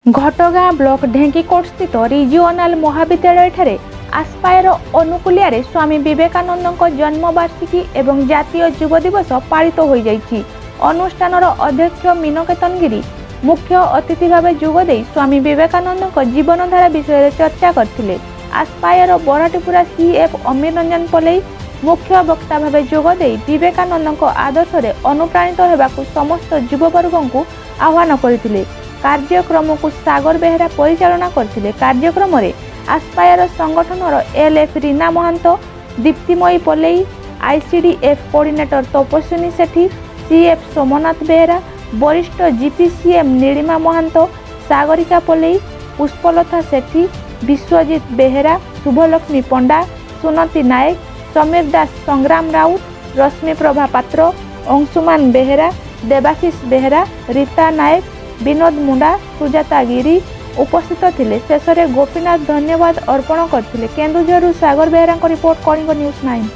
घटगाँ block ढेंकीकोट स्थित रिजिओनाल महाविद्यालय ठारे आस्पायर अनुकूलिया स्वामी विवेकानंद जन्मवार्षिकी एवं जातीय युव दिवस पालित हो जाइछि। अनुष्ठानर अध्यक्ष मीनकेतन गिरी मुख्य अतिथि भाव जोगदे स्वामी विवेकानंद जीवनधारा विषय चर्चा करथिले। आस्पायर बराटीपुरा सीएफ अमीर रंजन पलई मुख्य वक्ता भाव जोगदे विवेकानंद आदर्श रे अनुप्राणित हेबाकु समस्त युववर्ग को आह्वान करथिले। कार्यक्रम को सागर बेहेरा परिचालना करथिले। कार्यक्रम रे आस्पायर संगठनर एलएफ रीना महंत, दीप्तिमयी पलई, आईसीडीएफ कोऑर्डिनेटर तपस्विनी सेठी, सीएफ सोमनाथ बेहेरा, वरिष्ठ जीपीसीएम नीलिमा महंत, सागरिका पलई, पुष्पलता सेठी, विश्वजीत बेहेरा, शुभलक्ष्मी पंडा, सुनती नायक, समीर दास, संग्राम राउत, रश्मि प्रभा पात्र, अंशुमान बेहेरा, देवाशीष बेहेरा, रीता नायक, विनोद मुंडा, सुजाता गिरी उपस्थित थिले। शेष में गोपीनाथ धन्यवाद अर्पण करथिले। केन्दुझरु सागर बेहेरा रिपोर्ट कलिंग न्यूज़ 9।